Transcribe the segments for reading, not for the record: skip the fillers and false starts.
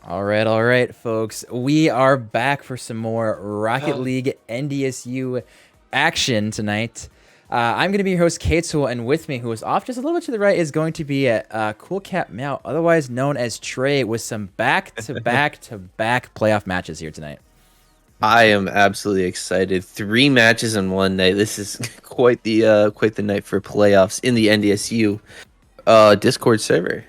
All right, folks. We are back for some more Rocket League NDSU action tonight. I'm going to be your host, Katesul, and with me, who is off just a little bit to the right, is going to be Cool Cat Meow, otherwise known as Trey, with some back-to-back-to-back playoff matches here tonight. I am absolutely excited. 3 matches in one night. This is quite the night for playoffs in the NDSU Discord server.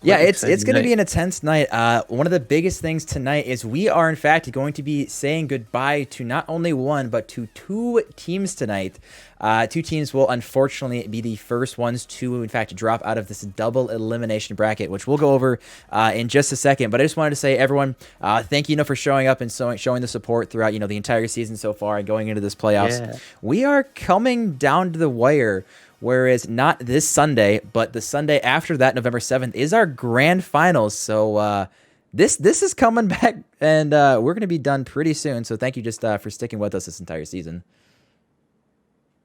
Yeah, Quite an it's exciting going to be night. an intense night. One of the biggest things tonight is we are in fact going to be saying goodbye to not only one but to 2 teams tonight. 2 teams will unfortunately be the first ones to in fact drop out of this double elimination bracket, which we'll go over in just a second. But I just wanted to say, everyone, thank you, for showing up and showing the support throughout the entire season so far and going into this playoffs. Yeah. We are coming down to the wire. Whereas not this Sunday, but the Sunday after that, November 7th, is our grand finals. So this is coming back, and we're going to be done pretty soon. So thank you just for sticking with us this entire season.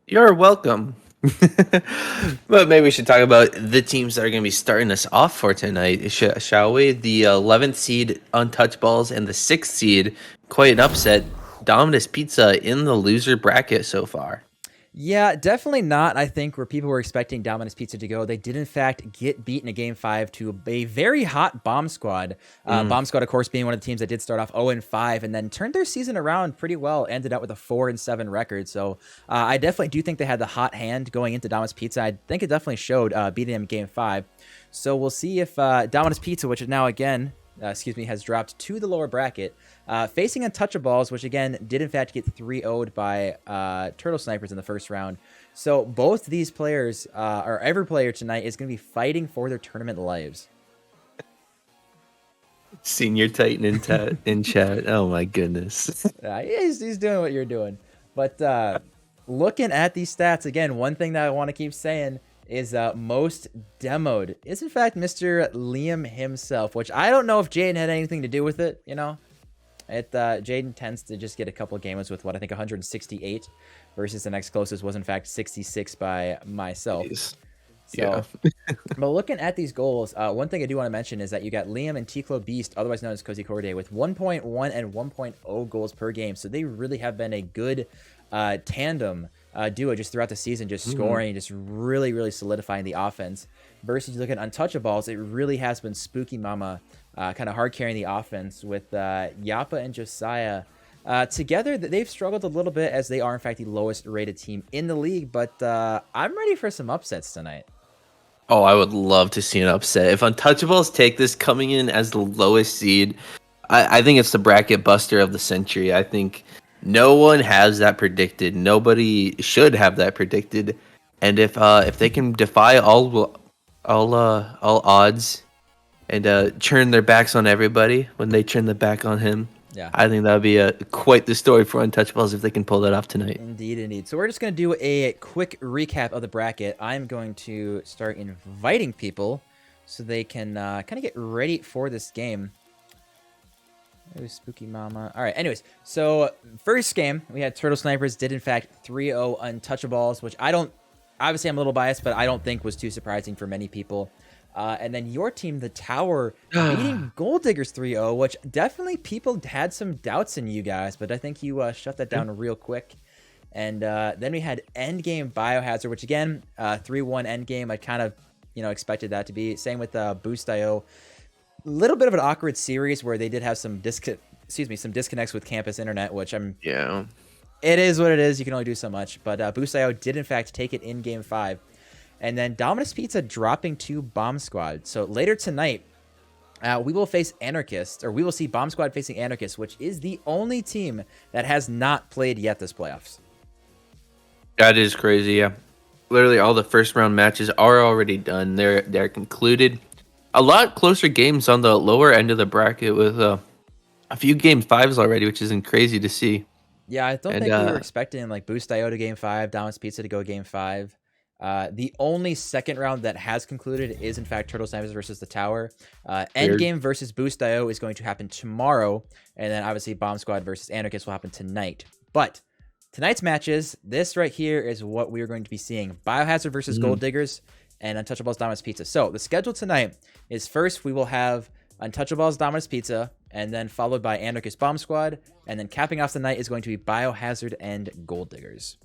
You're welcome. But maybe we should talk about the teams that are going to be starting us off for tonight, shall we? The 11th seed Untouchaballs and the 6th seed, quite an upset, Dominus Pizza in the loser bracket so far. Yeah, definitely not, I think, where people were expecting Dominus Pizza to go. They did, in fact, get beaten in Game 5 to a very hot Bomb Squad. Bomb Squad, of course, being one of the teams that did start off 0-5 and then turned their season around pretty well, ended up with a 4-7 record. So I definitely do think they had the hot hand going into Dominus Pizza. I think it definitely showed beating them in Game 5. So we'll see if Dominus Pizza, which is now, again, has dropped to the lower bracket, facing Untouchaballs, which again did in fact get 3-0'd by Turtle Snipers in the first round. So both these players, or every player tonight, is going to be fighting for their tournament lives. Senior Titan in chat. Oh my goodness. He's doing what you're doing. But looking at these stats, again, one thing that I want to keep saying is most demoed is in fact Mr. Liam himself, which I don't know if Jaden had anything to do with it. Jaden tends to just get a couple of games with what I think 168 versus the next closest was in fact 66 by myself. Jeez. So, but looking at these goals, one thing I do want to mention is that you got Liam and Ticlo Beast, otherwise known as Cozy Corday, with 1.1 and 1.0 goals per game. So they really have been a good tandem duo just throughout the season, just scoring, just really, really solidifying the offense. Versus you look at Untouchaballs, it really has been Spooky Mama kind of hard carrying the offense with Yappa and Josiah. Together, they've struggled a little bit as they are, in fact, the lowest rated team in the league. But I'm ready for some upsets tonight. Oh, I would love to see an upset. If Untouchables take this coming in as the lowest seed, I think it's the bracket buster of the century. I think no one has that predicted. Nobody should have that predicted. And if they can defy all odds and turn their backs on everybody when they turn their back on him, Yeah, I think that would be quite the story for Untouchables if they can pull that off tonight. indeed. So we're just going to do a quick recap of the bracket. I'm going to start inviting people so they can kind of get ready for this game. Oh, Spooky Mama. All right, anyways, so first game, we had Turtle Snipers did in fact 3-0 Untouchaballs, which obviously I'm a little biased, but I don't think was too surprising for many people. And then your team, the Tower, beating Gold Diggers 3-0, which definitely people had some doubts in you guys, but I think you shut that down real quick. And then we had Endgame Biohazard, which again, 3-1 Endgame. I kind of, expected that to be. Same with Boost.io. Little bit of an awkward series where they did have some disconnects with campus internet, which it is what it is. You can only do so much. But Boost.io did in fact take it in Game 5. And then Dominus Pizza dropping to Bomb Squad. So later tonight, we will face Anarchist, or we will see Bomb Squad facing Anarchist, which is the only team that has not played yet this playoffs. That is crazy, yeah. Literally all the first round matches are already done. They're concluded. A lot closer games on the lower end of the bracket with a few Game 5s already, which isn't crazy to see. Yeah, I don't think we were expecting like Boost.io to Game 5, Dominus Pizza to go Game 5. The only second round that has concluded is, in fact, Turtle Snipers versus the Tower. Endgame versus Boost.io is going to happen tomorrow. And then, obviously, Bomb Squad versus Anarchist will happen tonight. But tonight's matches, this right here is what we are going to be seeing. Biohazard versus Gold Diggers and Untouchaballs Dominus Pizza. So, the schedule tonight is first we will have Untouchaballs Dominus Pizza. and then followed by Anarchist Bomb Squad, and then capping off the night is going to be Biohazard and Gold Diggers.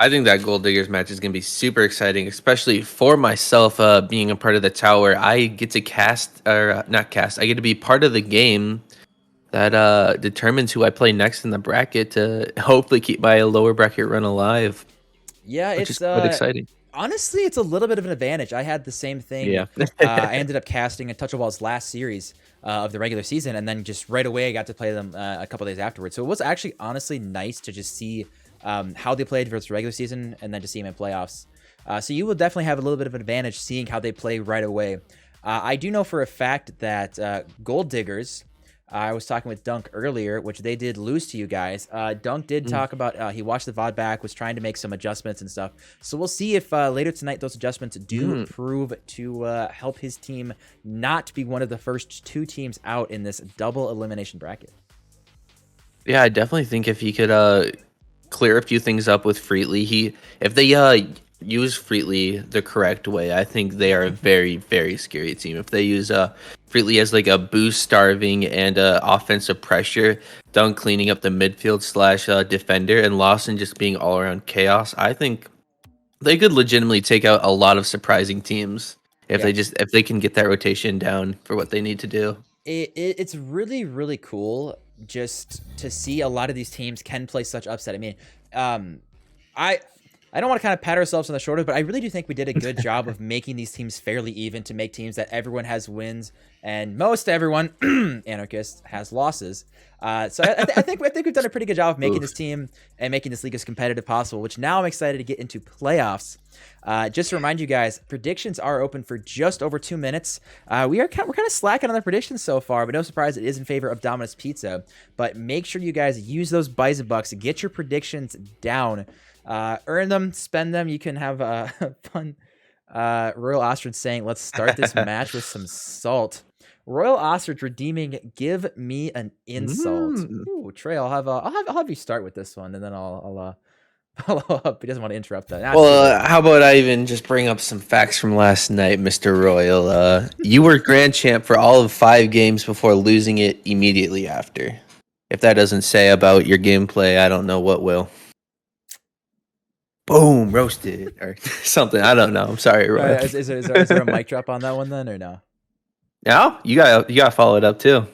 I think that Gold Diggers match is going to be super exciting, especially for myself being a part of the tower. I get to I get to be part of the game that determines who I play next in the bracket to hopefully keep my lower bracket run alive. Yeah, which it's is quite exciting. Honestly, it's a little bit of an advantage. I had the same thing. Yeah. I ended up casting Untouchaballs last series of the regular season, and then just right away I got to play them a couple days afterwards. So it was actually honestly nice to just see how they played versus regular season, and then to see them in playoffs. So you will definitely have a little bit of an advantage seeing how they play right away. I do know for a fact that Gold Diggers, I was talking with Dunk earlier, which they did lose to you guys. Dunk did talk about he watched the VOD back, was trying to make some adjustments and stuff. So we'll see if later tonight those adjustments do prove to help his team not be one of the first 2 teams out in this double elimination bracket. Yeah, I definitely think if he could clear a few things up with Freely, if they use Freely the correct way, I think they are a very, very scary team. If they use Freely as like a boost starving and offensive pressure, Dunk cleaning up the midfield / defender, and Lawson just being all around chaos, I think they could legitimately take out a lot of surprising teams if they can get that rotation down for what they need to do. It's really, really cool just to see a lot of these teams can play such upset. I mean, I don't want to kind of pat ourselves on the shoulder, but I really do think we did a good job of making these teams fairly even to make teams that everyone has wins and most everyone, Anarchist, has losses. So I think we've done a pretty good job of making this team and making this league as competitive possible, which now I'm excited to get into playoffs. Just to remind you guys, predictions are open for just over 2 minutes. We're kind of slacking on the predictions so far, but no surprise, it is in favor of Dominus Pizza. But make sure you guys use those Bison Bucks to get your predictions down. Earn them, spend them. You can have fun. Royal Ostrich saying, let's start this match with some salt. Royal Ostrich redeeming, give me an insult. Ooh, Trey, I'll have you start with this one, and then I'll follow up. He doesn't want to interrupt that. Well, how about I even just bring up some facts from last night, Mr. Royal? You were grand champ for all of 5 games before losing it immediately after. If that doesn't say about your gameplay, I don't know what will. Boom, roasted or something. I don't know. I'm sorry, Roy. Is there a mic drop on that one then, or no? No, you gotta follow it up too.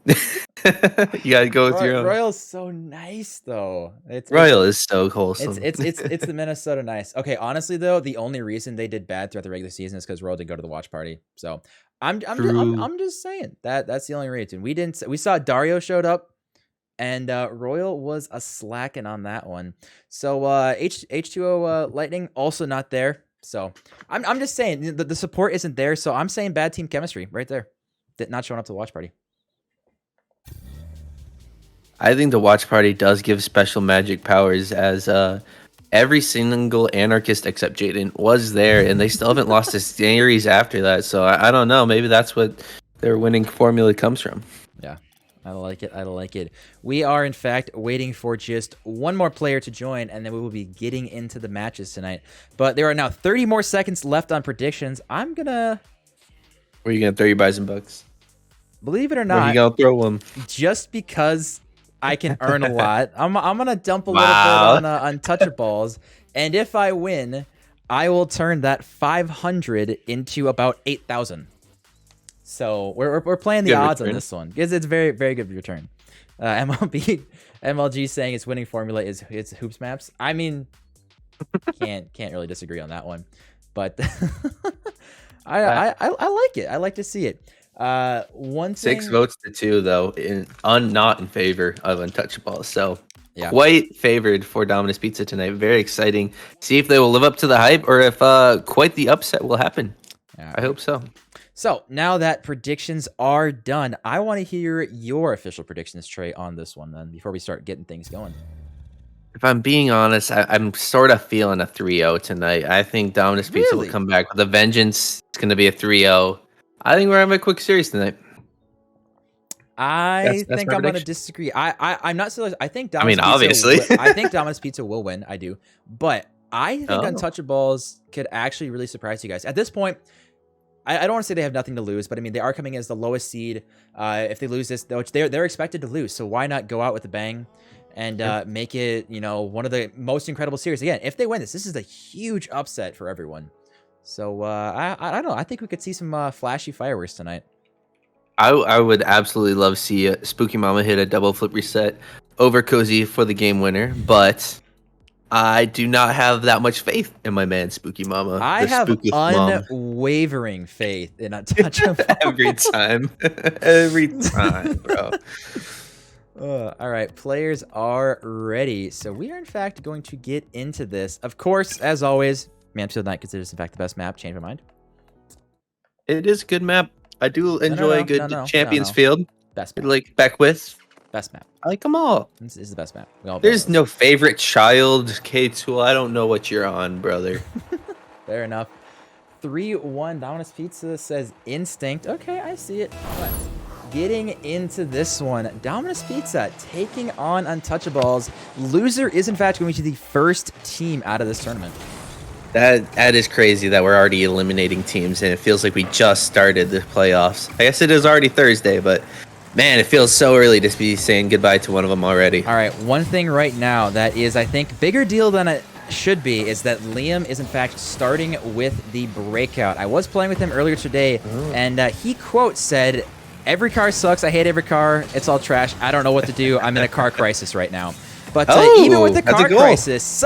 You gotta go with your own. Royal's so nice though. Royal is so wholesome. It's the Minnesota nice. Okay, honestly though, the only reason they did bad throughout the regular season is because Royal didn't go to the watch party. So I'm just saying that's the only reason. We saw Dario showed up. And Royal was a slacking on that one. So H2O Lightning also not there. So I'm just saying the support isn't there. So I'm saying bad team chemistry right there. Not showing up to the watch party. I think the watch party does give special magic powers, as every single Anarchist except Jaden was there, and they still haven't lost a series after that. So I don't know. Maybe that's what their winning formula comes from. Yeah. I like it. We are, in fact, waiting for just one more player to join, and then we will be getting into the matches tonight. But there are now 30 more seconds left on predictions. I'm going to... Where are you going to throw your Bison Bucks? Believe it or not... Where are you going to throw them? Just because I can earn a lot, I'm going to dump a little bit on Untouchaballs. And if I win, I will turn that 500 into about 8,000. So we're playing the good odds return on this one because it's very, very good return. MLG saying its winning formula is hoops maps. I mean, can't really disagree on that one, but I like it. I like to see it. One thing, 6 votes to 2 though, not in favor of Untouchables. So yeah, quite favored for Dominus Pizza tonight. Very exciting. See if they will live up to the hype or if quite the upset will happen. Yeah. I hope so. So now that predictions are done, I want to hear your official predictions, Trey, on this one then before we start getting things going. If I'm being honest, I'm sort of feeling a 3-0 tonight. I think Dominus Pizza will come back with a vengeance. It's going to be a 3-0. I think we're having a quick series tonight. I think I'm going to disagree. I'm not so. I think Dominus obviously. I think Dominus Pizza will win. I do. But I think Untouchaballs could actually really surprise you guys. At this point, I don't want to say they have nothing to lose, but I mean, they are coming as the lowest seed. If they lose this, which they're expected to lose, so why not go out with a bang and make it, one of the most incredible series. Again, if they win this is a huge upset for everyone. So I don't know. I think we could see some flashy fireworks tonight. I would absolutely love to see Spooky Mama hit a double flip reset over Cozy for the game winner, but I do not have that much faith in my man Spooky Mama. I have unwavering faith in Untouchaballs. Every time, bro. All right, players are ready. So we are, in fact, going to get into this. Of course, as always, Mansfield Night considers, in fact, the best map. Change my mind. It is a good map. I do enjoy a good Champions Field. Best map. Like Beckwith. Best map. I like them all. This is the best map. There's no favorite child, K2. I don't know what you're on, brother. Fair enough. 3-1. Dominus Pizza says Instinct. Okay, I see it. But getting into this one, Dominus Pizza taking on Untouchaballs. Loser is, in fact, going to be the first team out of this tournament. That is crazy that we're already eliminating teams, and it feels like we just started the playoffs. I guess it is already Thursday, but man, it feels so early to be saying goodbye to one of them already. All right, one thing right now that is, I think, bigger deal than it should be is that Liam is, in fact, starting with the breakout. I was playing with him earlier today, and he, quote, said, "Every car sucks. I hate every car. It's all trash. I don't know what to do. I'm in a car crisis right now." But even with the car crisis...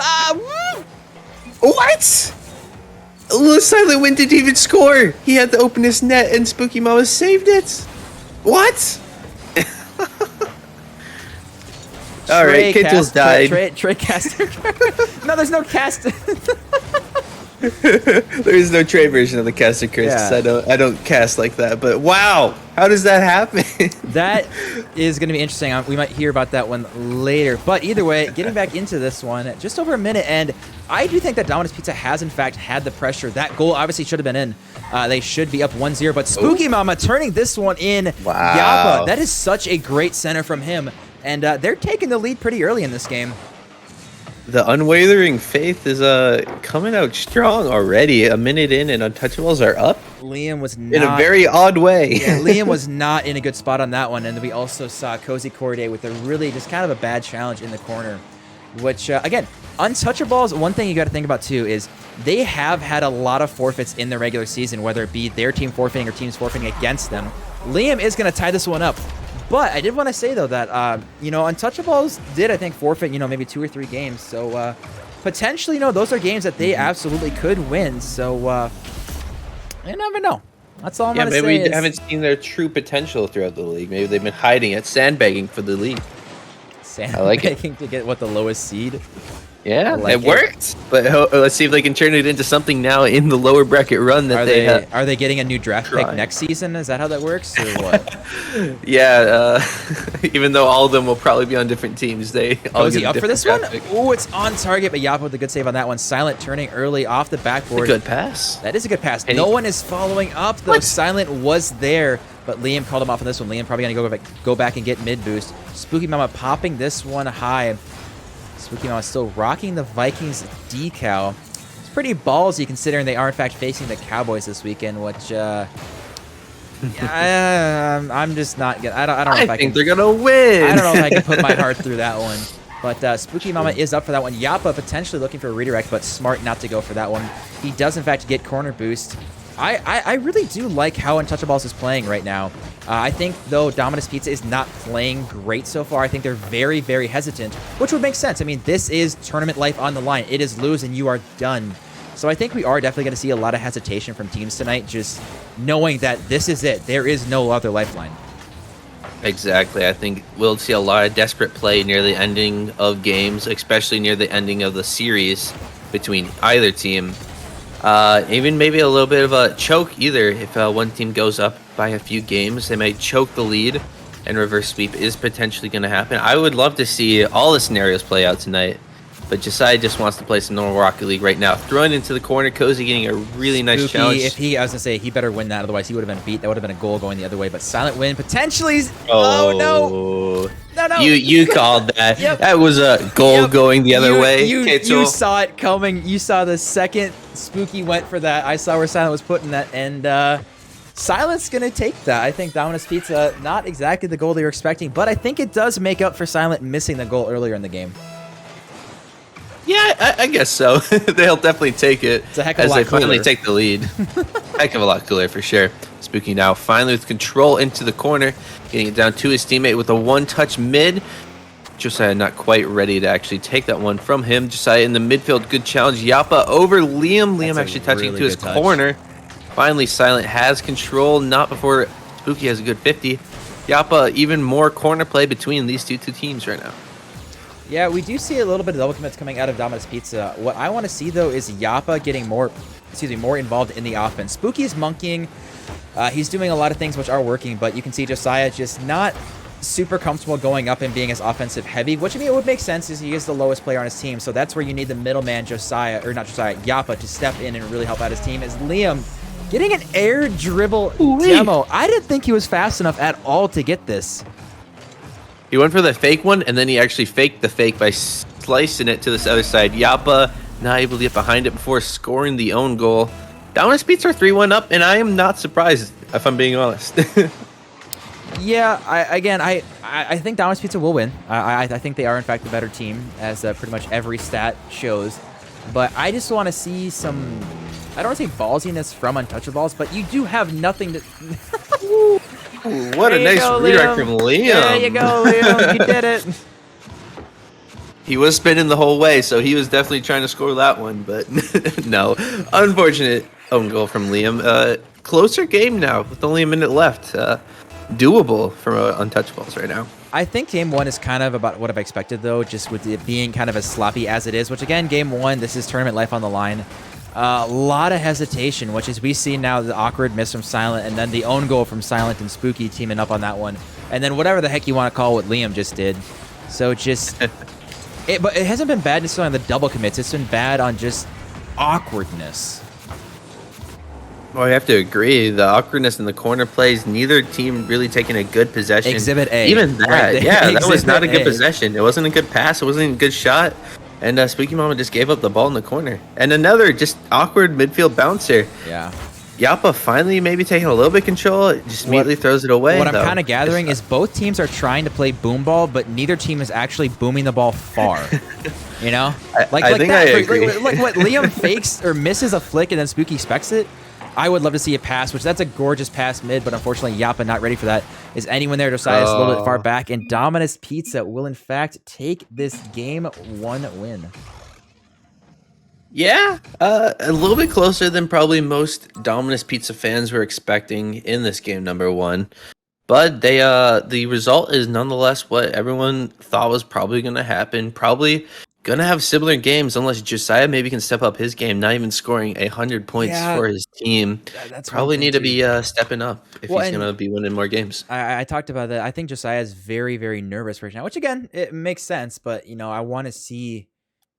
What? Silent Wind didn't even score. He had to open his net and Spooky Mama saved it. What? All right, Kitchell's died. Trey caster. No, there's no cast. There is no Trey version of the caster curse. Yeah. I don't cast like that. But wow, how does that happen? That is going to be interesting. We might hear about that one later. But either way, getting back into this one, just over a minute, and I do think that Dominus Pizza has, in fact, had the pressure. That goal obviously should have been in. They should be up 1-0, but Spooky Mama turning this one in. Wow. Yappa, that is such a great center from him, and they're taking the lead pretty early in this game. The unwavering faith is coming out strong already. A minute in, and Untouchaballs are up. Liam was not... in a very odd way. Yeah, Liam was not in a good spot on that one, and we also saw Cozy Corday with a really just kind of a bad challenge in the corner, which, again, Untouchaballs, one thing you got to think about, too, is they have had a lot of forfeits in the regular season, whether it be their team forfeiting or teams forfeiting against them. Liam is going to tie this one up. But I did want to say, though, that, Untouchaballs did, I think, forfeit, maybe 2 or 3 games. So, potentially, those are games that they absolutely could win. So, you never know. That's all I'm going to say. Maybe we haven't seen their true potential throughout the league. Maybe they've been hiding it, sandbagging for the league. Sandbagging to get, the lowest seed? Yeah, it worked. But let's see if they can turn it into something now in the lower bracket run that they have. Are they getting a new draft pick next season? Is that how that works, or what? Yeah, even though all of them will probably be on different teams, they all is he up for this one? Oh, it's on target, but Yappa with a good save on that one. Silent turning early off the backboard. A good pass. That is a good pass. No one is following up, though. Silent was there, but Liam called him off on this one. Liam probably going to go back and get mid boost. Spooky Mama popping this one high. Spooky Mama still rocking the Vikings decal. It's pretty ballsy considering they are, in fact, facing the Cowboys this weekend, which, I'm just not good. I don't know if I think they're going to win. I don't know if I can put my heart through that one. But Spooky Mama is up for that one. Yappa potentially looking for a redirect, but smart not to go for that one. He does, in fact, get corner boost. I really do like how Untouchaballs is playing right now. I think, though, Dominus Pizza is not playing great so far. I think they're very, very hesitant, which would make sense. I mean, this is tournament life on the line. It is lose and you are done. So I think we are definitely going to see a lot of hesitation from teams tonight, just knowing that this is it. There is no other lifeline. Exactly. I think we'll see a lot of desperate play near the ending of games, especially near the ending of the series between either team. Even maybe a little bit of a choke either. If one team goes up by a few games, they might choke the lead, and reverse sweep is potentially going to happen. I would love to see all the scenarios play out tonight, but Josiah just wants to play some normal Rocket League right now. Throwing into the corner, Cozy getting a really nice challenge. I was going to say, he better win that, otherwise he would have been beat. That would have been a goal going the other way, but Silent win potentially. Oh, no. No. You called that. Yep. That was a goal going the other way. You saw it coming. You saw the second Spooky went for that. I saw where Silent was putting that, and Silent's going to take that. I think Dominus Pizza, not exactly the goal they were expecting, but I think it does make up for Silent missing the goal earlier in the game. Yeah, I guess so. They'll definitely take it It's a heck of a as lot they finally cooler. take the lead. Heck of a lot cooler for sure. Spooky now finally with control into the corner, getting it down to his teammate with a one-touch mid. Josiah not quite ready to actually take that one from him. Josiah in the midfield, good challenge. Yappa over Liam. Liam actually touching really to his good touch. corner. Finally, Silent has control, not before Spooky has a good 50. Yappa, even more corner play between these two teams right now. Yeah, we do see a little bit of double commits coming out of Dominus Pizza. What I want to see, though, is Yappa getting more involved in the offense. Spooky is monkeying. He's doing a lot of things which are working, but you can see Josiah just not super comfortable going up and being as offensive heavy, which I mean, it would make sense as he is the lowest player on his team. So that's where you need the middleman, Yappa, to step in and really help out his team. As Liam getting an air dribble demo. I didn't think he was fast enough at all to get this. He went for the fake one, and then he actually faked the fake by slicing it to this other side. Yappa not able to get behind it before scoring the own goal. Dominus Pizza are 3-1 up, and I am not surprised, if I'm being honest. Yeah, I think Dominus Pizza will win. I think they are, in fact, the better team, as pretty much every stat shows. But I just want to see some, I don't want to say ballsiness from Untouchaballs, but you do have nothing to... Ooh, what a nice redirect from Liam. There you go, Liam. You did it. He was spinning the whole way, so he was definitely trying to score that one, but no. Unfortunate own goal from Liam. Closer game now, with only a minute left. Doable for Untouchaballs right now. I think game one is kind of about what I've expected, though, just with it being kind of as sloppy as it is, which, again, game one, this is tournament life on the line. A lot of hesitation, which is we see now the awkward miss from Silent, and then the own goal from Silent and Spooky teaming up on that one. And then whatever the heck you want to call what Liam just did. So just... but it hasn't been bad necessarily on the double commits. It's been bad on just awkwardness. Well, I have to agree. The awkwardness in the corner plays, neither team really taking a good possession. Exhibit A. Even that, Right there. yeah, that was not a good Exhibit A. possession. It wasn't a good pass. It wasn't a good shot. And Spooky Mama just gave up the ball in the corner. And another just awkward midfield bouncer. Yeah. Yappa finally maybe taking a little bit of control. Just immediately throws it away. What I'm kind of gathering is both teams are trying to play boom ball, but neither team is actually booming the ball far. You know? I think I agree. Like what Liam fakes or misses a flick and then Spooky expects it. I would love to see a pass, which that's a gorgeous pass mid, but unfortunately Yappa not ready for that. Is anyone there? Josiah's a little bit far back, and Dominus Pizza will in fact take this game 1 win. Yeah, a little bit closer than probably most Dominus Pizza fans were expecting in this game number 1. But they the result is nonetheless what everyone thought was probably going to happen. Probably going to have similar games unless Josiah maybe can step up his game, not even scoring 100 points for his team. That's probably need to be stepping up if he's going to be winning more games. I talked about that. I think Josiah is very, very nervous right now, which again, it makes sense. But, you know, I want to see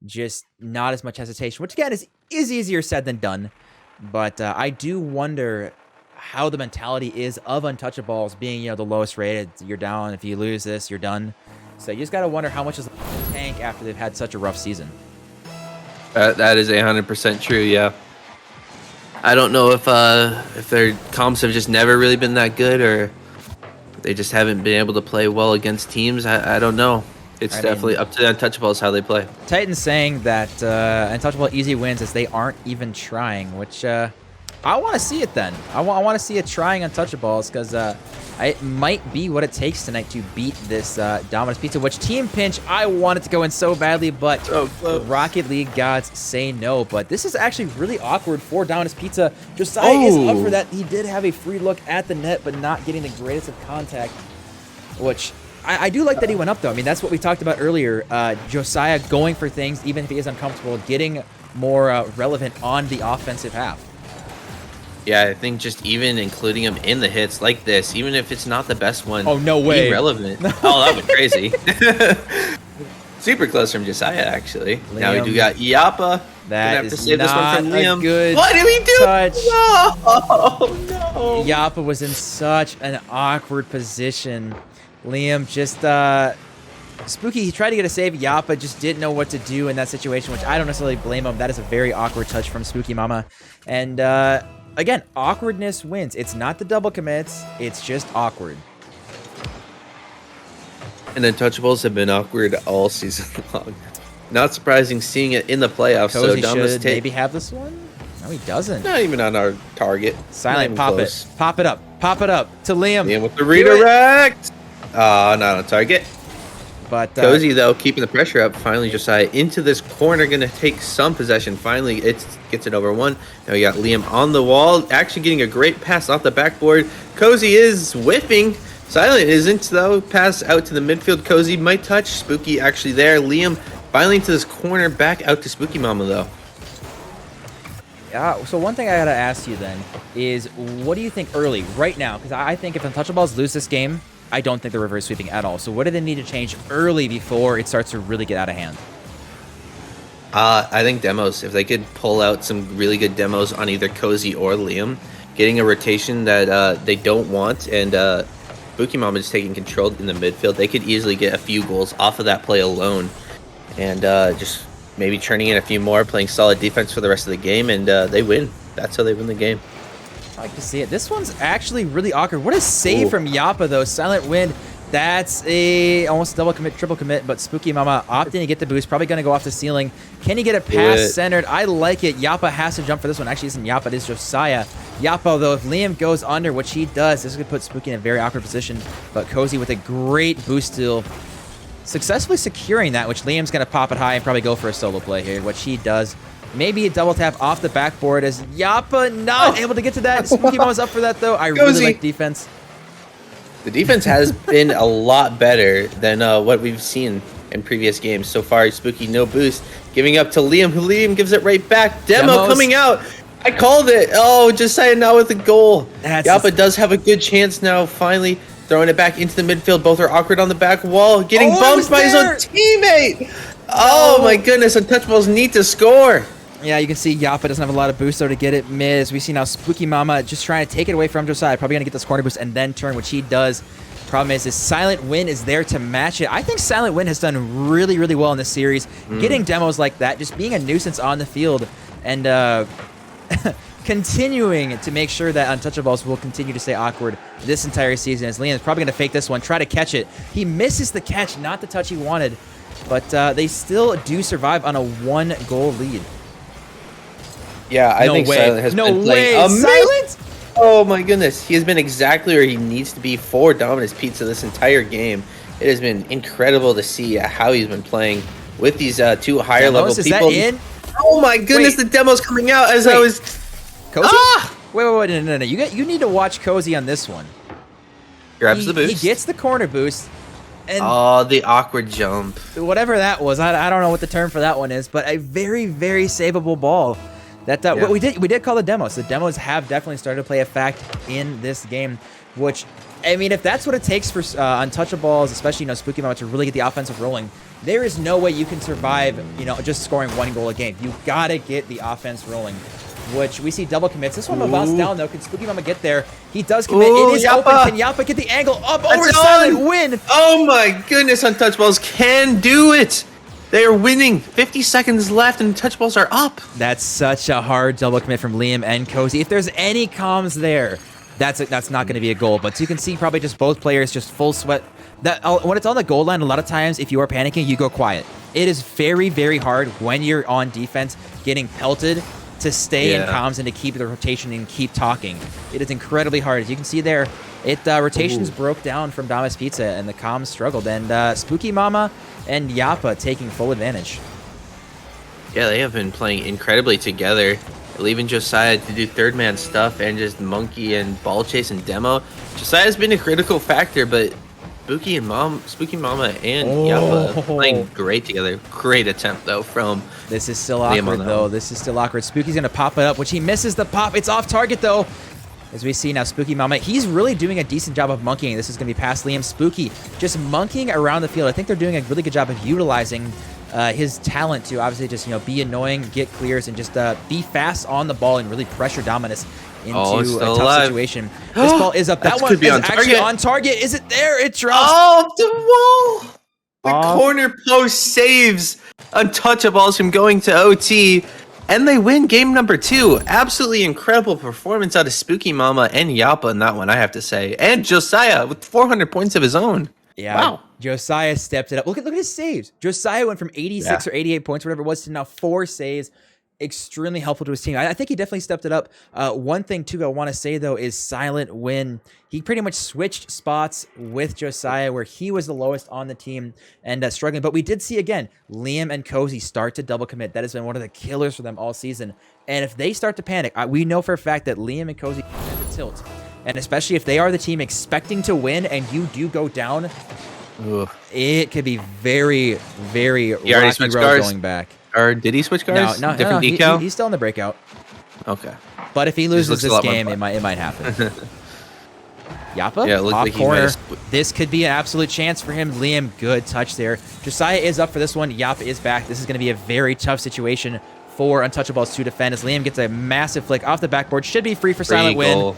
just not as much hesitation, which again is easier said than done. But I do wonder how the mentality is of Untouchaballs being, you know, the lowest rated. You're down. If you lose this, you're done. So you just got to wonder how much is the tank after they've had such a rough season. That is 100% true, yeah. I don't know if their comps have just never really been that good or they just haven't been able to play well against teams. I don't know. It's definitely up to the Untouchaballs how they play. Titan's saying that Untouchable easy wins as they aren't even trying, which I want to see it then. I want to see it trying Untouchaballs because it might be what it takes tonight to beat this Dominus Pizza, which team pinch I want it to go in so badly, but Rocket League gods say no. But this is actually really awkward for Dominus Pizza. Josiah is up for that. He did have a free look at the net, but not getting the greatest of contact, which... I do like that he went up, though. I mean, that's what we talked about earlier. Josiah going for things, even if he is uncomfortable, getting more relevant on the offensive half. Yeah, I think just even including him in the hits like this, even if it's not the best one. Oh, no way. Be relevant. Oh, that was crazy. Super close from Josiah, actually. Liam, now we do got Yappa. That have is to save this one from Liam. Good what did we do? touch. No. Yappa was in such an awkward position. Liam just Spooky, he tried to get a save. Yappa just didn't know what to do in that situation, which I don't necessarily blame him. That is a very awkward touch from Spooky Mama. And again, awkwardness wins. It's not the double commits. It's just awkward. And Untouchaballs have been awkward all season long. Not surprising seeing it in the playoffs. Cozy so Dominus should maybe have this one? No, he doesn't. Not even on our target. Silent, pop close. It. Pop it up. Pop it up to Liam. Liam with the redirect. Not on target. But Cozy, though, keeping the pressure up. Finally, Josiah into this corner. Going to take some possession. Finally, it gets it over one. Now we got Liam on the wall. Actually getting a great pass off the backboard. Cozy is whipping. Silent isn't, though. Pass out to the midfield. Cozy might touch. Spooky actually there. Liam finally into this corner. Back out to Spooky Mama, though. So one thing I gotta ask you then is, what do you think early, right now? Because I think if Untouchaballs lose this game, I don't think the reverse sweeping at all. So what do they need to change early before it starts to really get out of hand? I think demos. If they could pull out some really good demos on either Cozy or Liam, getting a rotation that they don't want, and Spooky Mama is taking control in the midfield, they could easily get a few goals off of that play alone. And just maybe turning in a few more, playing solid defense for the rest of the game, and they win. That's how they win the game. I like to see it. This one's actually really awkward. What a save from Yappa, though. Silent Wind. That's a almost double commit, triple commit, but Spooky Mama opting to get the boost. Probably going to go off the ceiling. Can he get a pass centered? I like it. Yappa has to jump for this one. Actually, isn't Yappa. It is Josiah. Yappa, though, if Liam goes under, which he does, this is going to put Spooky in a very awkward position. But Cozy with a great boost steal, successfully securing that, which Liam's going to pop it high and probably go for a solo play here, which he does. Maybe a double tap off the backboard as Yappa not able to get to that. Spooky Mama's up for that, though. I really like defense. The defense has been a lot better than what we've seen in previous games. So far, Spooky no boost. Giving up to Liam, who Liam gives it right back. Demo coming out. I called it. Oh, Josiah now with the goal. Yappa does have a good chance now, finally. Throwing it back into the midfield. Both are awkward on the back wall. Getting bumped by his own teammate. Oh, my goodness. Untouchaballs need to score. Yeah, you can see Yappa doesn't have a lot of boost, though, to get it mid. As we see now Spooky Mama just trying to take it away from Josiah. Probably going to get this corner boost and then turn, which he does. Problem is, Silent Win is there to match it. I think Silent Win has done really, really well in this series. Getting demos like that, just being a nuisance on the field, and continuing to make sure that Untouchaballs will continue to stay awkward this entire season. As Liam's probably going to fake this one, try to catch it. He misses the catch, not the touch he wanted, but they still do survive on a 1-goal lead. Yeah, I think Silent has been playing amazing. Silent? Oh my goodness, he has been exactly where he needs to be for Dominus Pizza this entire game. It has been incredible to see how he's been playing with these two higher level people. Is that in? Oh my goodness, the demo's coming out as I was. Cozy? Wait, no. You need to watch Cozy on this one. Grabs the boost. He gets the corner boost. And the awkward jump. Whatever that was, I don't know what the term for that one is, but a very, very savable ball. What we did call the demos. The demos have definitely started to play a fact in this game, which, I mean, if that's what it takes for Untouchaballs, especially, Spooky Mama, to really get the offensive rolling, there is no way you can survive, just scoring 1 goal a game. You gotta get the offense rolling, which we see double commits. This one will bounce down, though. Can Spooky Mama get there? He does commit. It is open. Can Yappa get the angle up over Silent Win? Oh my goodness, Untouchaballs can do it. They are winning. 50 seconds left, and Untouchaballs are up. That's such a hard double commit from Liam and Cozy. If there's any comms there, that's not going to be a goal. But you can see probably just both players just full sweat. When it's on the goal line, a lot of times, if you are panicking, you go quiet. It is very, very hard when you're on defense getting pelted to stay in comms and to keep the rotation and keep talking. It is incredibly hard. As you can see there, rotations broke down from Dominus Pizza, and the comms struggled. And Spooky Mama and Yappa taking full advantage. Yeah, they have been playing incredibly together, leaving Josiah to do third man stuff and just monkey and ball chase and demo. Josiah's been a critical factor, but Spooky Mama and Yappa playing great together. Great attempt though from. This is still awkward though. This is still awkward. Spooky's gonna pop it up, which he misses the pop. It's off target though. As we see now, Spooky Mama, he's really doing a decent job of monkeying. This is going to be past Liam. Spooky just monkeying around the field. I think they're doing a really good job of utilizing his talent to obviously just, be annoying, get clears, and just be fast on the ball and really pressure Dominus into a tough situation. This ball is up. That one is actually on target. Is it there? It drops. Oh, the wall. The off. corner post saves Untouchaballs from going to OT, and they win game number 2. Absolutely incredible performance out of Spooky Mama and Yappa in that one, I have to say. And Josiah with 400 points of his own. Yeah, Wow. Josiah stepped it up. Look at his saves. Josiah went from 86 or 88 points, whatever it was, to now 4 saves. Extremely helpful to his team. I think he definitely stepped it up. One thing, too, I want to say, though, is Silent Win. He pretty much switched spots with Josiah, where he was the lowest on the team and struggling. But we did see, again, Liam and Cozy start to double commit. That has been one of the killers for them all season. And if they start to panic, we know for a fact that Liam and Cozy have to tilt. And especially if they are the team expecting to win and you do go down, it could be very, very rocky road going back. Or did he switch cars? No. Different decal? He's still in the breakout. Okay. But if he loses this game, it might happen. Yappa, yeah, off like corner. This could be an absolute chance for him. Liam, good touch there. Josiah is up for this one. Yappa is back. This is going to be a very tough situation for Untouchaballs to defend as Liam gets a massive flick off the backboard. Should be free for Silent Win.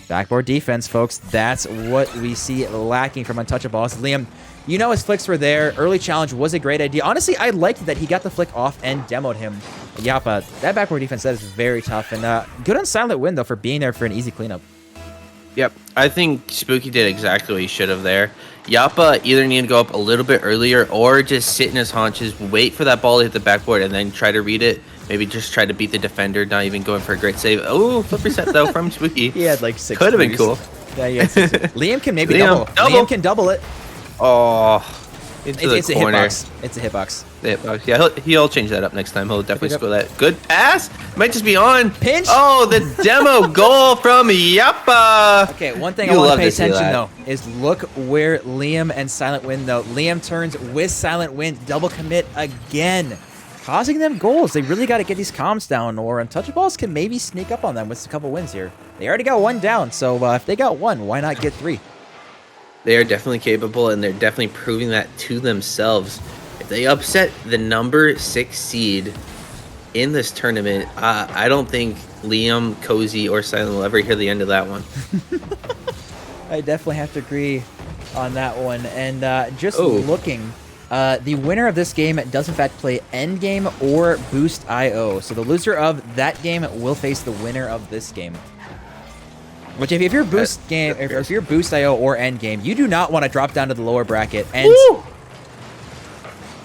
Backboard defense, folks. That's what we see lacking from Untouchaballs. Liam, you know his flicks were there. Early challenge was a great idea. Honestly, I liked that he got the flick off and demoed him. Yappa, that backboard defense, that is very tough. And good on Silent Win, though, for being there for an easy cleanup. Yep, I think Spooky did exactly what he should have there. Yappa either need to go up a little bit earlier or just sit in his haunches, wait for that ball to hit the backboard, and then try to read it. Maybe just try to beat the defender, not even going for a great save. Oh, flip reset, though, from Spooky. He had like 6 Could have been cool. Yeah, he had 6. Liam can maybe double. Liam can double it. Oh, it's a hitbox. It's a hitbox. The hitbox. Yeah, he'll change that up next time. He'll definitely score that. Good pass. Might just be on. Pinch. Oh, the demo goal from Yappa. Okay, one thing I want to pay attention, though, is look where Liam and Silent Win, though. Liam turns with Silent Win, double commit again, causing them goals. They really got to get these comms down, or Untouchaballs can maybe sneak up on them with a couple wins here. They already got 1 down, so if they got 1, why not get 3? They are definitely capable, and they're definitely proving that to themselves. If they upset the number 6 seed in this tournament, I don't think Liam, Cozy, or Silent will ever hear the end of that one. I definitely have to agree on that one. And just looking, the winner of this game does in fact play Endgame or Boost IO. So the loser of that game will face the winner of this game. Which if you're Boost game, if you're Boost IO or Endgame, you do not want to drop down to the lower bracket. And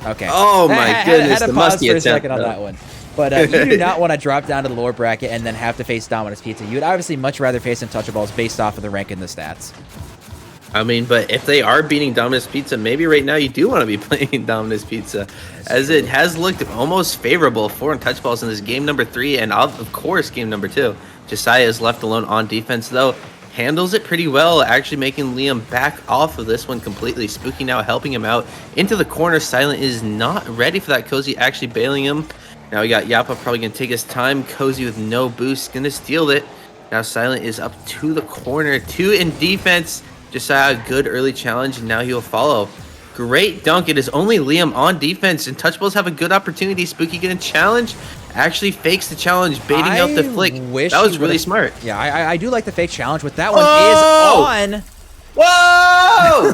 okay. Oh my goodness, had to pause for a second on that one. But you do not want to drop down to the lower bracket and then have to face Dominus Pizza. You would obviously much rather face Untouchaballs based off of the rank and the stats. I mean, but if they are beating Dominus Pizza, maybe right now you do want to be playing Dominus Pizza, as it has looked almost favorable for Untouchaballs in this game number 3 and of course game number 2. Josiah is left alone on defense, though. Handles it pretty well, actually making Liam back off of this one completely. Spooky now helping him out into the corner. Silent is not ready for that. Cozy actually bailing him. Now we got Yappa probably going to take his time. Cozy with no boost, going to steal it. Now Silent is up to the corner. 2 in defense. Josiah, good early challenge, and now he'll follow. Great dunk. It is only Liam on defense, and Untouchaballs have a good opportunity. Spooky getting challenge. Actually fakes the challenge, baiting out the flick. That was really smart. Yeah, I do like the fake challenge, but that one is Whoa!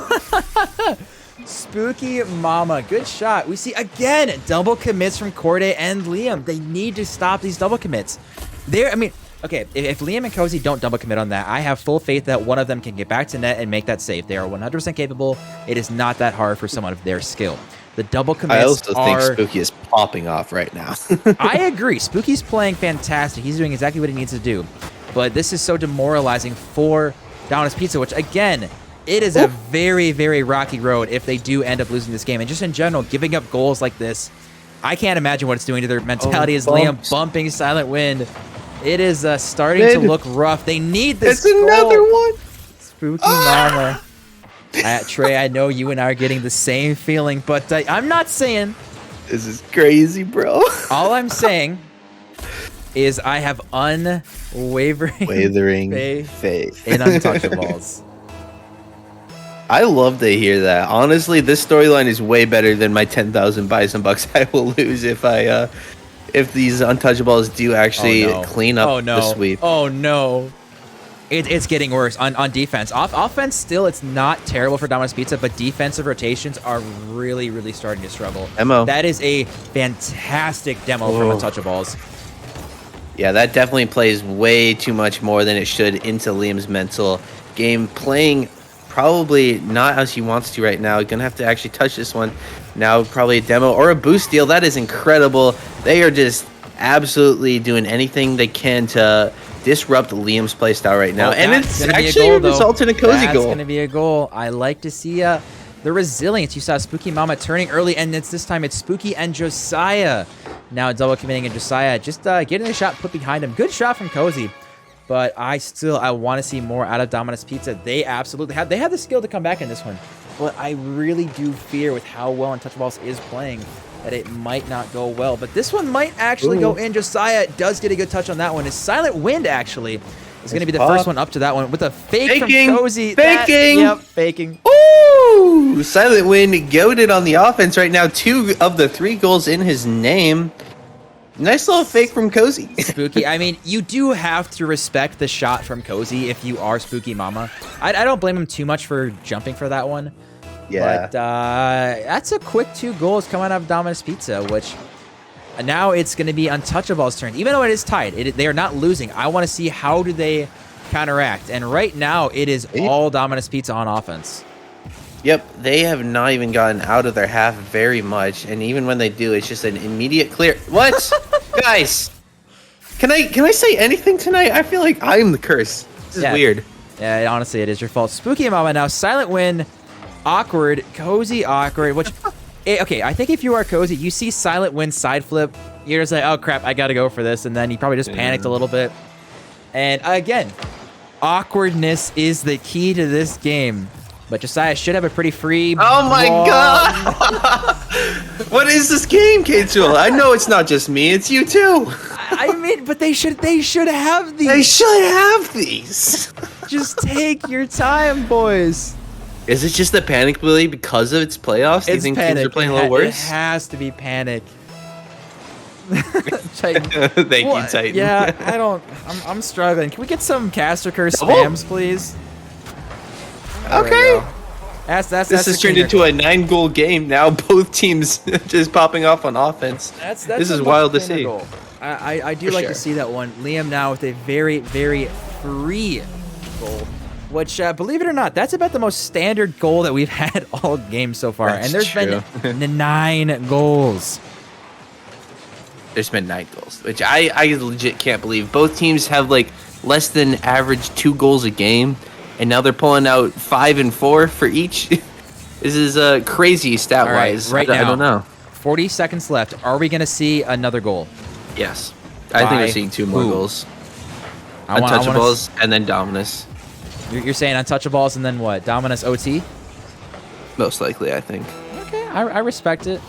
on. Spooky Mama, good shot. We see again double commits from Corday and Liam. They need to stop these double commits. Okay, if Liam and Cozy don't double commit on that, I have full faith that one of them can get back to net and make that save. They are 100% capable. It is not that hard for someone of their skill. The double commits I also think Spooky is popping off right now. I agree. Spooky's playing fantastic. He's doing exactly what he needs to do. But this is so demoralizing for Dominus Pizza, which, again, it is a very, very rocky road if they do end up losing this game. And just in general, giving up goals like this, I can't imagine what it's doing to their mentality as Liam bumping Silent Wind. It is starting to look rough. They need this goal. It's another one. Spooky Mama. Trey, I know you and I are getting the same feeling, but I'm not saying... This is crazy, bro. All I'm saying is I have unwavering faith in Untouchaballs. I love to hear that. Honestly, this storyline is way better than my 10,000 Bison bucks I will lose if these Untouchaballs do actually clean up the sweep. Oh no. It's getting worse on defense. Offense, still, it's not terrible for Dominus Pizza, but defensive rotations are really, really starting to struggle. Demo. That is a fantastic demo from Untouchaballs. Yeah, that definitely plays way too much more than it should into Liam's mental game. Playing probably not as he wants to right now. Gonna have to actually touch this one. Now probably a demo or a boost steal. That is incredible. They are just absolutely doing anything they can to disrupt Liam's playstyle right now. And it's actually resulted in a cozy goal. That's going to be a goal. I like to see the resilience. You saw Spooky Mama turning early, and this time it's Spooky and Josiah. Now double committing, and Josiah just getting the shot put behind him. Good shot from Cozy. But I want to see more out of Dominus Pizza. They absolutely have the skill to come back in this one. But I really do fear with how well Untouchaballs is playing that it might not go well. But this one might actually go in. Josiah does get a good touch on that one. His Silent Wind actually is going to be the first one up to that one with a fake from Cozy. Faking! Faking. Ooh! Silent Wind goaded on the offense right now. 2 of the 3 goals in his name. Nice little fake from Cozy. Spooky. I mean, you do have to respect the shot from Cozy if you are Spooky Mama. I don't blame him too much for jumping for that one. Yeah. But that's a quick 2 goals coming out of Dominus Pizza, which now it's going to be Untouchaballs' turn. Even though it is tied, they are not losing. I want to see how do they counteract. And right now, it is all Dominus Pizza on offense. Yep, they have not even gotten out of their half very much, and even when they do, it's just an immediate clear. What, guys? Can I say anything tonight? I feel like I'm the curse. This is weird. Yeah, honestly, it is your fault. Spooky Mama now, Silent Win, awkward, Cozy awkward. Which, okay, I think if you are Cozy, you see Silent Win side flip, you're just like, oh crap, I gotta go for this, and then you probably just panicked a little bit. And again, awkwardness is the key to this game. But Josiah should have a pretty free. Oh my god! What is this game, K2? I know it's not just me; it's you too. I mean, but they should have these. They should have these. Just take your time, boys. Is it just the panic, Billy, because of its playoffs? Do you think teams are playing a little worse? It has to be panic. Thank you, Titan. Yeah, I'm struggling. Can we get some Caster Curse spams, please? Okay. That's this has turned into a 9-goal game now. Both teams just popping off on offense. This is wild to see. I do like to see that one. Liam now with a very, very free goal, which, believe it or not, that's about the most standard goal that we've had all game so far. That's and there's been 9 goals. There's been 9 goals, which I legit can't believe. Both teams have like less than average 2 goals a game. And now they're pulling out 5 and 4 for each. This is crazy stat-wise. Right now, I don't know. 40 seconds left. Are we going to see another goal? Yes. I think we're seeing 2 more goals. Untouchaballs and then Dominus. You're saying Untouchaballs and then what? Dominus OT? Most likely, I think. Okay, I respect it.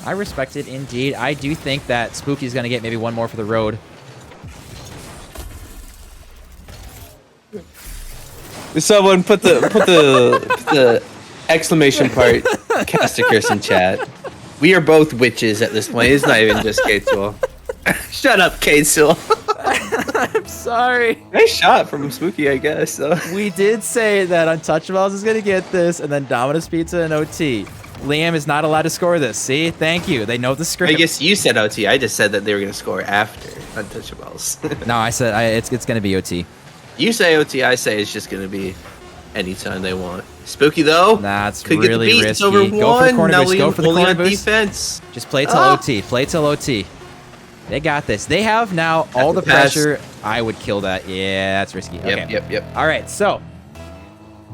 I respect it indeed. I do think that Spooky's going to get maybe 1 more for the road. Someone put the exclamation part Caster Curse in chat. We are both witches at this point. It's not even just K-Tool. Shut up, K-Tool. I'm sorry. Nice shot from Spooky, I guess. So. We did say that Untouchaballs is going to get this, and then Dominus Pizza and OT. Liam is not allowed to score this. See? Thank you. They know the script. I guess you said OT. I just said that they were going to score after Untouchaballs. No, I said it's going to be OT. You say OT, I say it's just going to be anytime they want. Spooky, though. That's could really get the beat. risky. It's over Go for the corner boost. Go for the corner boost. Defense. Just play till OT. Play till OT. They got this. They have now all the pressure. I would kill that. Yeah, that's risky. Okay. Yep. All right, so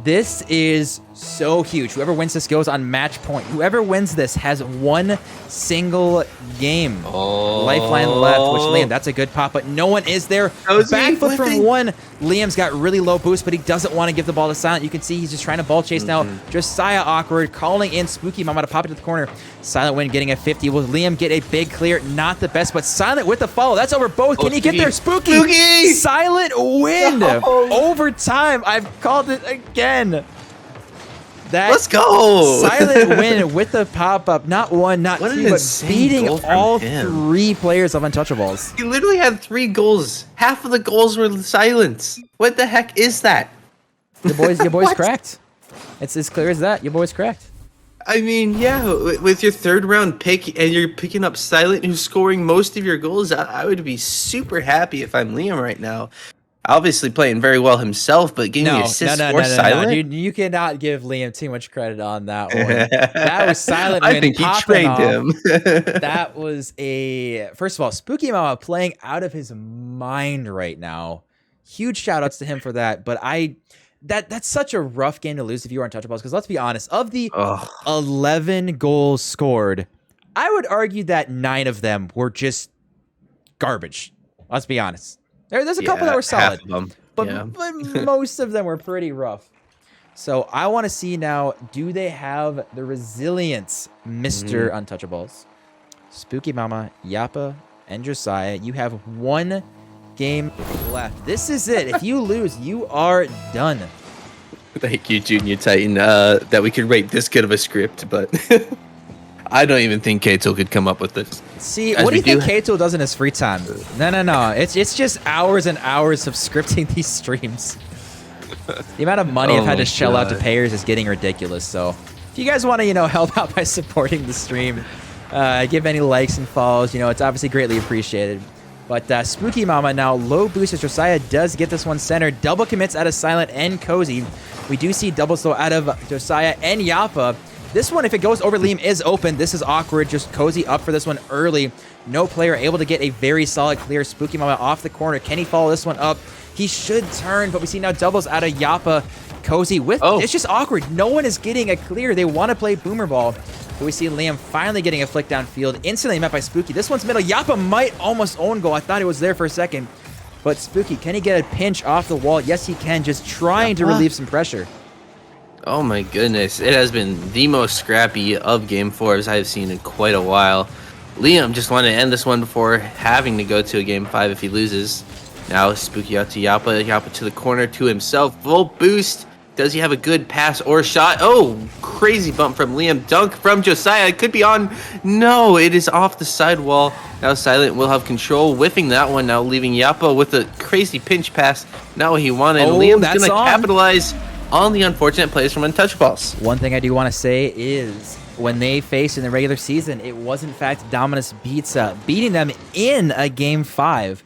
this is so huge. Whoever wins this goes on match point. Whoever wins this has 1 single game. Lifeline left, which Liam, that's a good pop, but no one is there. Backflip from 1. Liam's got really low boost, but he doesn't want to give the ball to Silent. You can see he's just trying to ball chase now. Josiah awkward, calling in Spooky Mama to pop it to the corner. Silent Wind getting a 50. Will Liam get a big clear? Not the best, but Silent with the follow. That's over both. Can he get there? Spooky! Silent Wind! Overtime. I've called it again. That Let's go! silent win with the pop-up. Not one, not What an two, but insane beating goal from all him. 3 players of Untouchaballs. He literally had 3 goals. Half of the goals were silence. What the heck is that? Your boy's What? cracked. It's as clear as that. Your boy's cracked. I mean, yeah, with your 3rd round pick and you're picking up Silent, who's scoring most of your goals, I would be super happy if I'm Liam right now. Obviously playing very well himself, but getting the assist for Silent. Dude, you cannot give Liam too much credit on that one. That was Silent. I think he trained off. him. That was first of all, Spooky Mama playing out of his mind right now. Huge shout outs to him for that. But that's such a rough game to lose if you are Untouchaballs, because let's be honest, of the 11 goals scored, I would argue that 9 of them were just garbage. Let's be honest. There's a couple that were solid, but most of them were pretty rough. So I want to see now, do they have the resilience, Mr. Untouchaballs? Spooky Mama, Yappa, and Josiah, you have 1 game left. This is it. If you lose, you are done. Thank you, Junior Titan, that we could rate this good of a script, but I don't even think Kato could come up with this. See, what do you think Kato does in his free time? No. It's just hours and hours of scripting these streams. The amount of money I've had to shell out to payers is getting ridiculous. So if you guys want to, help out by supporting the stream, give any likes and follows, it's obviously greatly appreciated. But Spooky Mama now low boost as Josiah does get this one centered. Double commits out of Silent and Cozy. We do see double slow out of Josiah and Yappa. This one, if it goes over Liam, is open. This is awkward. Just Cozy up for this one early. No player able to get a very solid clear. Spooky Mama off the corner. Can he follow this one up? He should turn, but we see now doubles out of Yappa. Cozy with... It's just awkward. No one is getting a clear. They want to play boomer ball. But we see Liam finally getting a flick downfield. Instantly met by Spooky. This one's middle. Yappa might almost own goal. I thought it was there for a second. But Spooky, can he get a pinch off the wall? Yes, he can. Just trying to relieve some pressure. Oh my goodness. It has been the most scrappy of Game 4s I've seen in quite a while. Liam just wanted to end this one before having to go to a Game 5 if he loses. Now Spooky out to Yappa. Yappa to the corner to himself. Full boost. Does he have a good pass or shot? Oh, crazy bump from Liam. Dunk from Josiah. It could be on. No, it is off the sidewall. Now Silent will have control. Whiffing that one. Now leaving Yappa with a crazy pinch pass. Not what he wanted. Liam's going to capitalize on the unfortunate plays from Untouchaballs. One thing I do want to say is when they faced in the regular season, it was in fact Dominus beating them in a Game 5.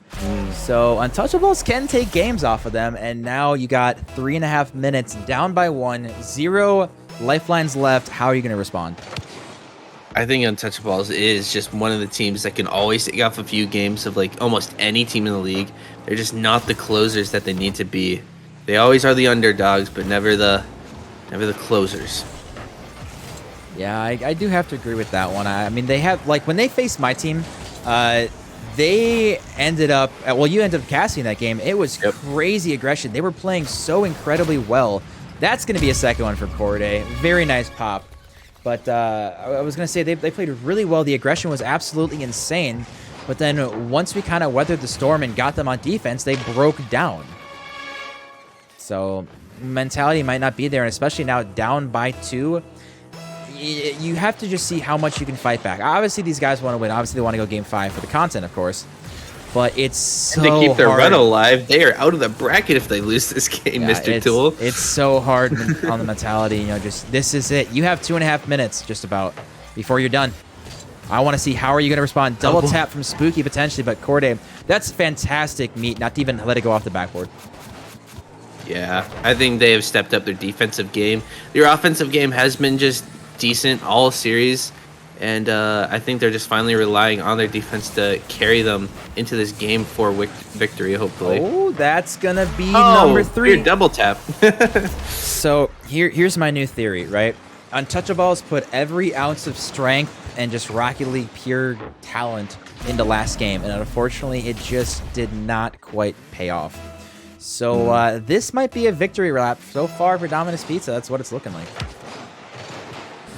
So Untouchaballs can take games off of them, and now you got 3.5 minutes down by 1, 0 lifelines left. How are you going to respond? I think Untouchaballs is just one of the teams that can always take off a few games of like almost any team in the league. They're just not the closers that they need to be. They always are the underdogs, but never the closers. Yeah, I do have to agree with that one. I mean, they have, like, when they faced my team, they ended up, well, you ended up casting that game. It was crazy aggression. They were playing so incredibly well. That's going to be a second one for Corday. Very nice pop. But I was going to say, they played really well. The aggression was absolutely insane. But then once we kind of weathered the storm and got them on defense, they broke down. So mentality might not be there, and especially now down by 2. You have to just see how much you can fight back. Obviously, these guys want to win. Obviously, they want to go Game 5 for the content, of course. But it's so hard. To keep their run alive, they are out of the bracket if they lose this game, Mr. Tool. It's so hard on the mentality. Just this is it. You have 2.5 minutes just about before you're done. I want to see how are you going to respond. Double tap from Spooky potentially, but Corday, that's fantastic meat. Not to even let it go off the backboard. Yeah, I think they have stepped up their defensive game. Their offensive game has been just decent all series, and I think they're just finally relying on their defense to carry them into this Game 4 victory, hopefully. Oh, that's gonna be number 3. Your double tap. So here's my new theory, right? Untouchaballs put every ounce of strength and just Rocket League pure talent into last game, and unfortunately, it just did not quite pay off. So this might be a victory lap so far for Dominus Pizza. That's what it's looking like.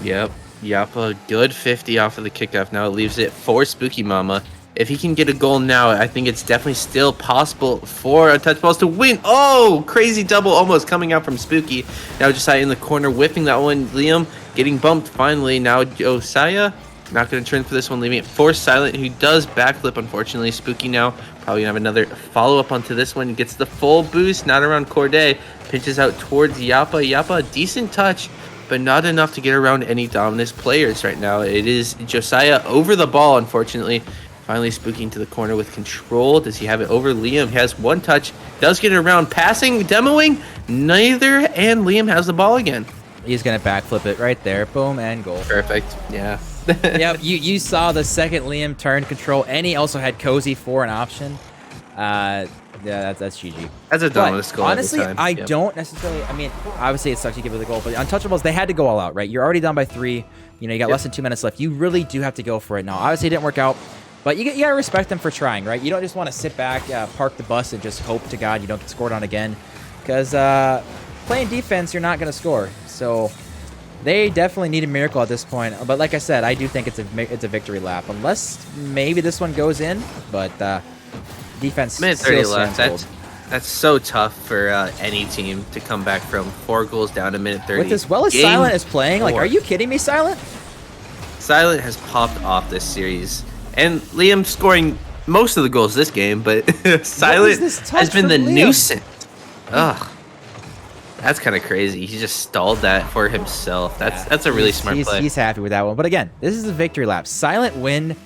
Yep. Yappa, good 50 off of the kickoff. Now it leaves it for Spooky Mama. If he can get a goal now, I think it's definitely still possible for Untouchaballs to win. Oh, crazy double almost coming out from Spooky. Now Josiah in the corner whipping that one. Liam getting bumped finally. Now Josiah not going to turn for this one, leaving it for Silent, who does backflip, unfortunately. Spooky now probably going to have another follow-up onto this one. Gets the full boost, not around Corday. Pinches out towards Yappa. Yappa, decent touch, but not enough to get around any Dominus players right now. It is Josiah over the ball, unfortunately. Finally Spooky into the corner with control. Does he have it over Liam? He has one touch. Does get it around. Passing, demoing. Neither, and Liam has the ball again. He's going to backflip it right there. Boom, and goal. Perfect. Yeah. Yep, you saw the second Liam turned control, and he also had Cozy for an option. Yeah, that's GG. That's a Dominus goal. Honestly, I don't necessarily. I mean, obviously it sucks you give it the goal, but Untouchaballs, they had to go all out, right? You're already down by 3. You know, you got less than 2 minutes left. You really do have to go for it now. Obviously, it didn't work out, but you gotta respect them for trying, right? You don't just want to sit back, park the bus, and just hope to God you don't get scored on again, because playing defense, you're not gonna score. So they definitely need a miracle at this point. But like I said, I do think it's a victory lap, unless maybe this one goes in. But defense. Minute 30 still left. That's so tough for any team to come back from 4 goals down to minute 30. With as well as Silent is playing, 4. like, are you kidding me, Silent? Silent has popped off this series, and Liam scoring most of the goals this game, but Silent has been the nuisance. Ugh. That's kind of crazy. He just stalled that for himself. That's a really smart play. He's happy with that one. But again, this is a victory lap. Silent win.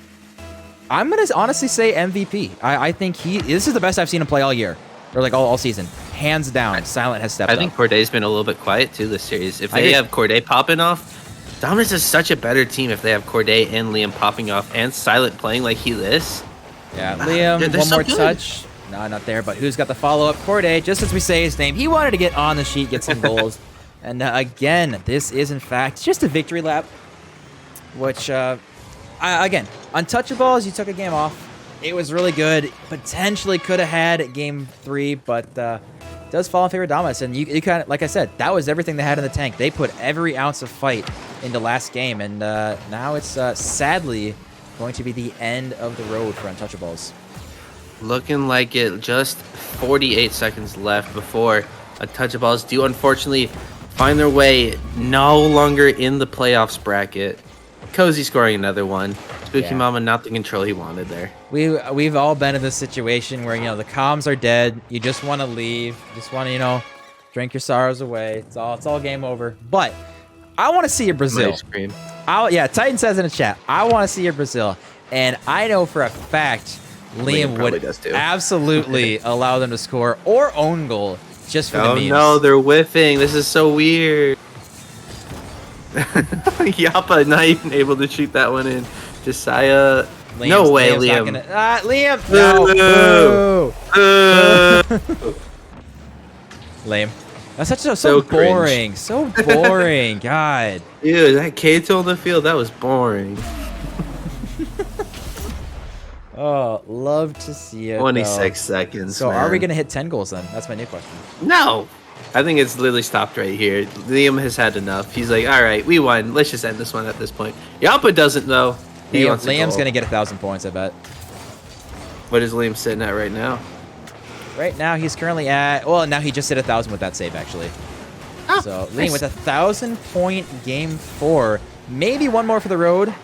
I'm going to honestly say MVP. I think this is the best I've seen him play all year. Or like all season. Hands down, Silent has stepped up. I think Corday's been a little bit quiet too this series. If they have Corday popping off, Dominus is such a better team if they have Corday and Liam popping off and Silent playing like he is. Yeah, Liam, they're one so more good. touch. No, not there, but who's got the follow-up? Corday, just as we say his name. He wanted to get on the sheet, get some goals. And again, this is, in fact, just a victory lap. Which, again, Untouchaballs, you took a game off. It was really good. Potentially could have had game 3, but does fall in favor of Dominus. And you kind of, like I said, that was everything they had in the tank. They put every ounce of fight into last game. And now it's sadly going to be the end of the road for Untouchaballs. Looking like it, just 48 seconds left before Untouchaballs do unfortunately find their way no longer in the playoffs bracket. Cozy scoring another one. Spooky Mama not the control he wanted there. We've all been in this situation where, you know, the comms are dead. You just want to leave. You just want to, you know, drink your sorrows away. It's all game over. But I want to see your Brazil. Ice cream. Yeah, Titan says in the chat, I want to see your Brazil. And I know for a fact Liam would absolutely allow them to score or own goal just for the memes. Oh no, they're whiffing. This is so weird. Yappa not even able to shoot that one in. Josiah. No way, Liam. Liam. No. Lame. That's so boring. Cringe. So boring. God. Dude, that Kato on the field, that was boring. Oh, love to see it. 26 seconds. So man. are we going to hit 10 goals then? That's my new question. No. I think it's literally stopped right here. Liam has had enough. He's like, all right, we won. Let's just end this one at this point. Yappa doesn't, though. Liam's going to get 1,000 points, I bet. What is Liam sitting at right now? Right now, he's currently at... Well, now he just hit 1,000 with that save, actually. Oh, so, Liam with a 1,000-point game 4. Maybe one more for the road.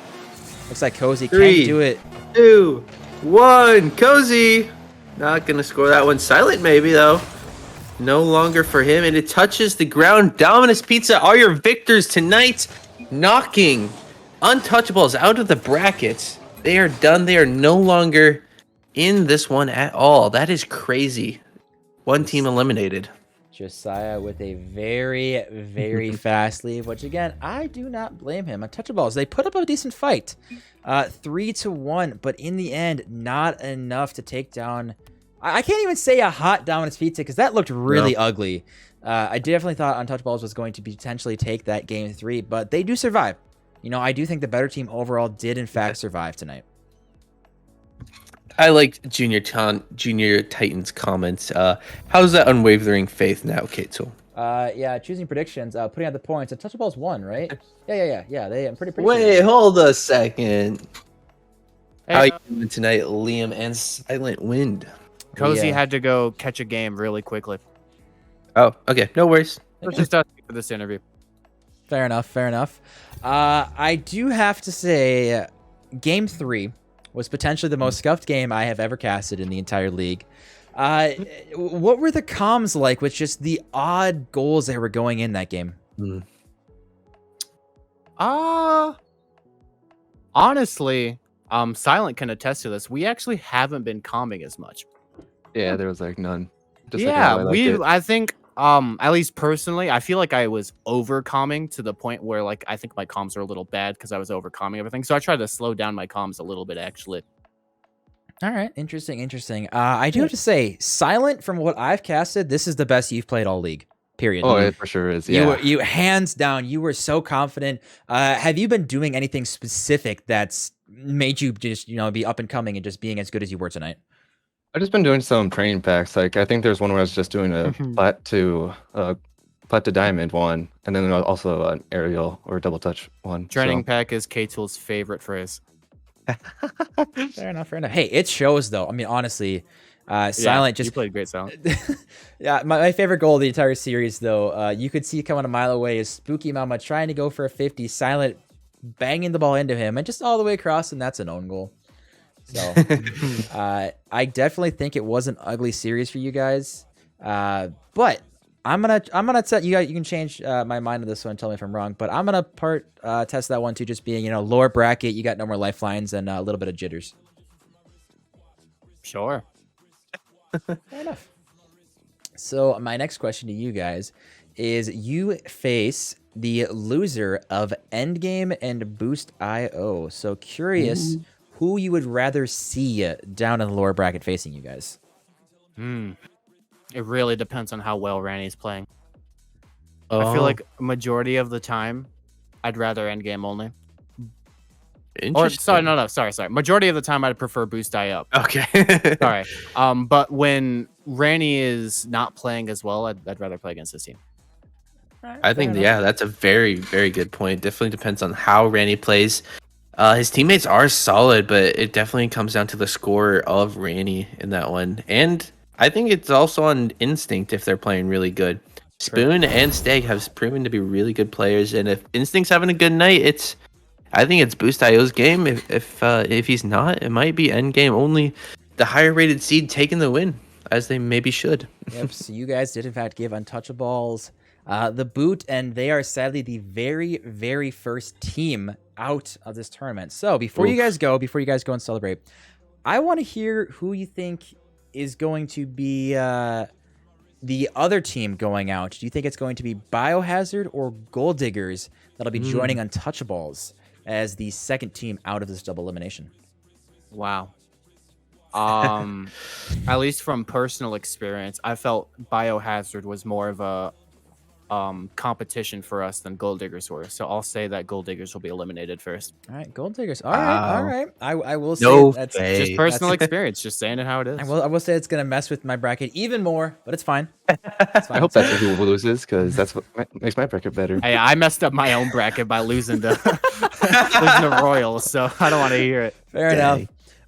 Looks like Cozy can do it. 2, 1. Cozy. Not going to score that one. Silent, maybe, though. No longer for him. And it touches the ground. Dominus Pizza are your victors tonight. Knocking Untouchaballs out of the brackets. They are done. They are no longer in this one at all. That is crazy. One team eliminated. Josiah with a very, very fast lead, which again, I do not blame him. Untouchaballs, they put up a decent fight. 3-1, but in the end, not enough to take down... I can't even say a hot Dominus Pizza because that looked really ugly. I definitely thought Untouchaballs was going to potentially take that game 3, but they do survive. You know, I do think the better team overall did in fact survive tonight. I liked Junior Titan's comments. How's that unwavering faith now, Kato? Yeah, choosing predictions, putting out the points. Untouchaballs won, right? Yeah. I'm pretty sure. Wait, hold a second. How are Hey, you doing tonight, Liam and Silent Wind? Cozy Yeah. had to go catch a game really quickly. Oh, okay. No worries. Let's just us for this interview. Fair enough. Fair enough. I do have to say, Game 3 was potentially the most scuffed game I have ever casted in the entire league. What were the comms like with just the odd goals that were going in that game? Honestly, Silent can attest to this. We actually haven't been calming as much. Yeah, there was like none. Just Yeah, like how I liked it. I think, at least personally, I feel like I was over calming to the point where like I think my comms are a little bad because I was over calming everything. So I tried to slow down my comms a little bit actually. All right, interesting. I do have to say, Silent, from what I've casted, this is the best you've played all league. Period. Oh, it for sure is. Yeah. You hands down, you were so confident. Have you been doing anything specific that's made you just, be up and coming and just being as good as you were tonight? I've just been doing some training packs. Like I think there's one where I was just doing a plat to diamond one, and then also an aerial or double touch one. Training pack is K-Tool's favorite phrase. Fair enough. Hey, it shows though. I mean, honestly, Silent You just played great, Silent. yeah, my favorite goal of the entire series though, you could see coming a mile away is Spooky Mama trying to go for a 50, Silent banging the ball into him and just all the way across, and that's an own goal. So I definitely think it was an ugly series for you guys. But I'm gonna set you guys. You can change my mind on this one and tell me if I'm wrong. But I'm gonna test that one too, just being lower bracket. You got no more lifelines and a little bit of jitters. Sure. Fair enough. So my next question to you guys is: you face the loser of Endgame and Boost IO. So curious who you would rather see down in the lower bracket facing you guys. It really depends on how well Ranny's playing. I feel like a majority of the time, I'd rather endgame only. Or sorry. Majority of the time, I'd prefer boost die up. Okay. Sorry. But when Ranny is not playing as well, I'd rather play against his team. I think, that's a very, very good point. Definitely depends on how Randy plays. His teammates are solid, but it definitely comes down to the score of Randy in that one. And I think it's also on instinct if they're playing really good. Spoon and Stag have proven to be really good players, and if Instinct's having a good night, I think it's Boost IO's game. If he's not, it might be end game only. The higher rated seed taking the win, as they maybe should. Yep. So you guys did in fact give Untouchaballs the boot, and they are sadly the very, very first team out of this tournament. So before you guys go and celebrate, I want to hear who you think is going to be the other team going out. Do you think it's going to be Biohazard or Gold Diggers that'll be joining Untouchaballs as the second team out of this double elimination? Wow. At least from personal experience, I felt Biohazard was more of a competition for us than Gold Diggers were. So I'll say that Gold Diggers will be eliminated first. All right, Gold Diggers. All right. I will say No that's way. Just personal experience, just saying it how it is. I will say it's gonna mess with my bracket even more, but it's fine. I hope that's who loses because that's what makes my bracket better. Hey, I messed up my own bracket by losing to Royals, so I don't want to hear it. Fair enough.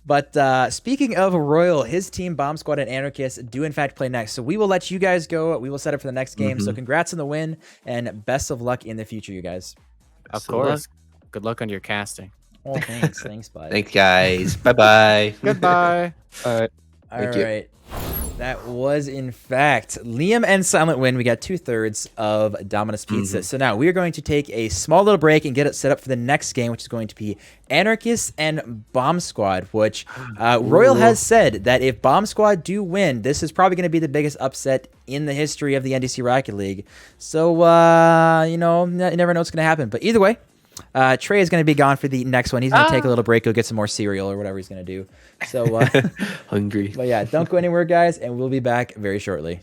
But speaking of Royal, his team, Bomb Squad and Anarchist, do in fact play next. So we will let you guys go. We will set up for the next game. So congrats on the win, and best of luck in the future, you guys. Of course. Good luck on your casting. Oh, thanks. Thanks, bud. Thanks, guys. Bye-bye. Goodbye. All right. All Thank you. right. That was, in fact, Liam and Silent win. We got 2/3 of Dominus Pizza. So now we are going to take a small little break and get it set up for the next game, which is going to be Anarchist and Bomb Squad, which Royal has said that if Bomb Squad do win, this is probably going to be the biggest upset in the history of the NDSU Rocket League. So, you never know what's going to happen. But either way, Trey is going to be gone for the next one. He's going to take a little break. He'll get some more cereal or whatever he's going to do. So, Hungry. but yeah, don't go anywhere, guys, and we'll be back very shortly.